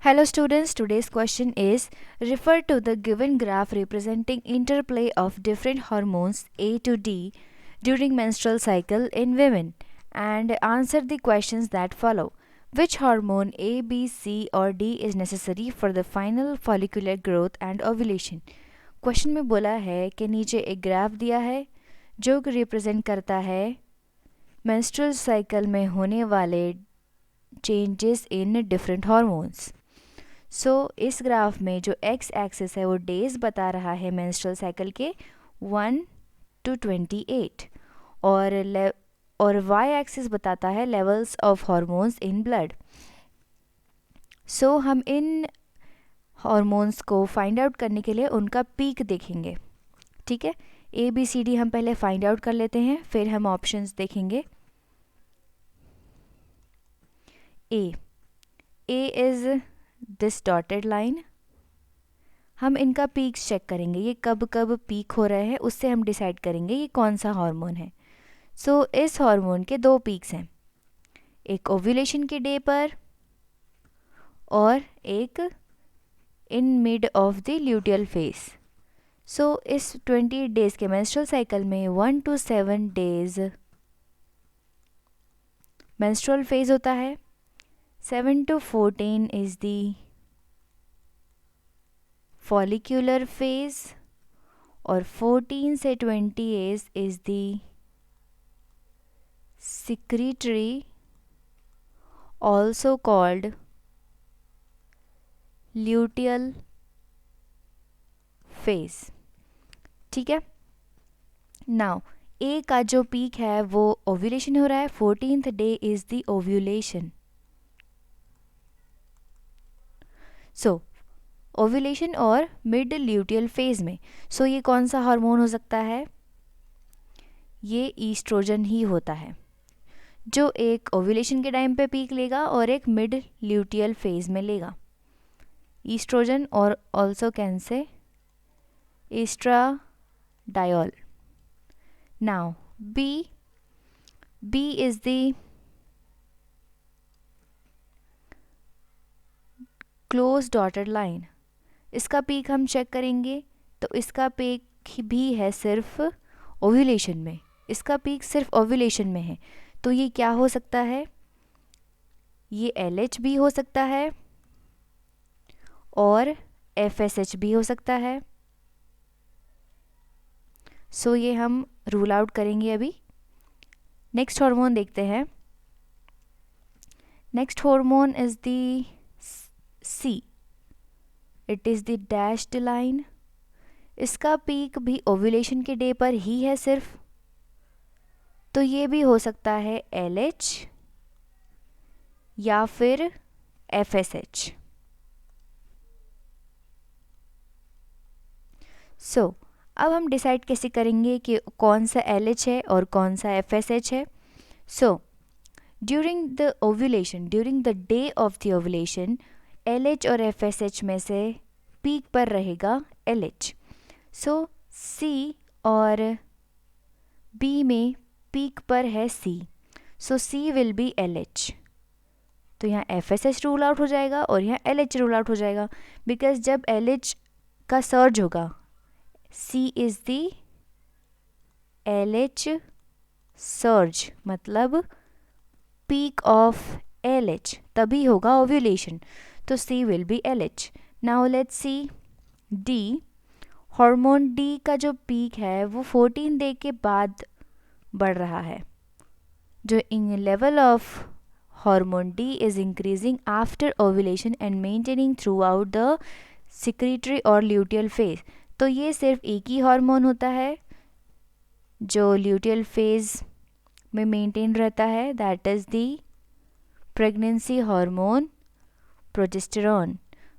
Hello students, today's question is refer to the given graph representing interplay of different hormones A to D during menstrual cycle in women and answer the questions that follow. Which hormone A, B, C or D is necessary for the final follicular growth and ovulation? Question में बोला है कि नीचे एक graph दिया है जो कि रिप्रेजेंट करता है मेंस्ट्रुअल साइकिल में होने वाले चेंजेस इन डिफरेंट हार्मोन्स। सो इस ग्राफ में जो एक्स एक्सिस है वो डेज बता रहा है मेंस्ट्रुअल साइकिल के 1 to 28 और वाई एक्सिस बताता है levels of hormones in blood. So हम इन हार्मोन्स को फाइंड आउट करने के लिए उनका पीक देखेंगे। ठीक है, ए बी सी डी हम पहले फाइंड आउट कर लेते हैं, फिर हम ऑप्शंस देखेंगे। A is this dotted line. हम इनका पीक्स चेक करेंगे, ये कब कब पीक हो रहे हैं उससे हम डिसाइड करेंगे ये कौन सा हार्मोन है। सो इस हार्मोन के दो पीक्स हैं, एक ओव्यूलेशन के डे पर और एक in mid of the luteal phase. So इस 28 डेज के मेंस्ट्रुअल साइकिल में 1 to 7 डेज मेंस्ट्रुअल फेज होता है, 7 to 14 is the follicular phase और 14 से 28 is the secretory also called luteal phase. ठीक है, नाउ ए का जो पीक है वो ओव्यूलेशन हो रहा है, 14th day is the ovulation. So ovulation और मिड ल्यूटियल फेज में सो ये कौन सा हार्मोन हो सकता है? ये ईस्ट्रोजन ही होता है जो एक ओव्यूलेशन के टाइम पे पीक लेगा और एक मिड ल्यूटियल फेज में लेगा। ईस्ट्रोजन और also can say oestradiol. Now B is the close dotted line. इसका पीक हम चेक करेंगे तो इसका पीक भी है सिर्फ ओव्यूलेशन में, इसका पीक सिर्फ ओव्यूलेशन में है। तो ये क्या हो सकता है? ये LH भी हो सकता है और FSH भी हो सकता है। सो ये हम रूल आउट करेंगे अभी। नेक्स्ट हार्मोन देखते हैं। Next hormone is the C, it is the dashed line. इसका पीक भी ओव्यूलेशन के डे पर ही है सिर्फ, तो ये भी हो सकता है LH या फिर FSH। सो अब हम डिसाइड कैसे करेंगे कि कौन सा LH है और कौन सा FSH है। So during the ovulation, during the day of the ovulation LH और FSH में से पीक पर रहेगा LH। सो C और B में पीक पर है C, so C will be LH। तो यहाँ FSH रूल आउट हो जाएगा और यहाँ LH रूल आउट हो जाएगा, बिकॉज जब LH का सर्ज होगा C is the LH surge, मतलब पीक ऑफ LH तभी होगा ओव्यूलेशन, तो C will be LH। Now let's see D। Hormone D का जो पीक है वो 14 डे के बाद बढ़ रहा है। जो in level of hormone D is increasing after ovulation and maintaining throughout the secretory और ल्यूटियल फेज। तो ये सिर्फ एक ही हार्मोन होता है जो ल्यूटियल फेज में मेंटेन रहता है, that is the pregnancy hormone progesterone.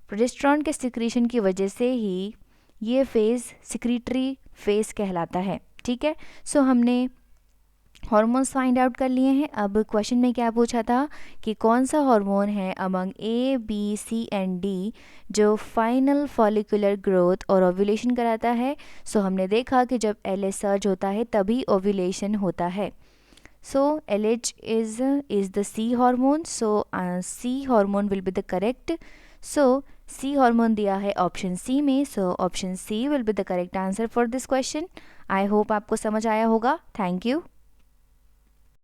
Progesterone के सिक्रीशन की वजह से ही ये फेज सिक्रीटरी फेज कहलाता है। ठीक है, सो हमने हार्मोन्स फाइंड आउट कर लिए हैं। अब क्वेश्चन में क्या पूछा था कि कौन सा हार्मोन है among A, B, C and D जो फाइनल फॉलिकुलर ग्रोथ और ओव्यूलेशन कराता है। सो हमने देखा कि जब LH सर्ज होता है तभी ओव्यूलेशन होता है। So LH is the C hormone. So C hormone will be the correct. So C hormone दिया है ऑप्शन सी में, so option C will be the correct answer for this question. I hope आपको समझ आया होगा। Thank you.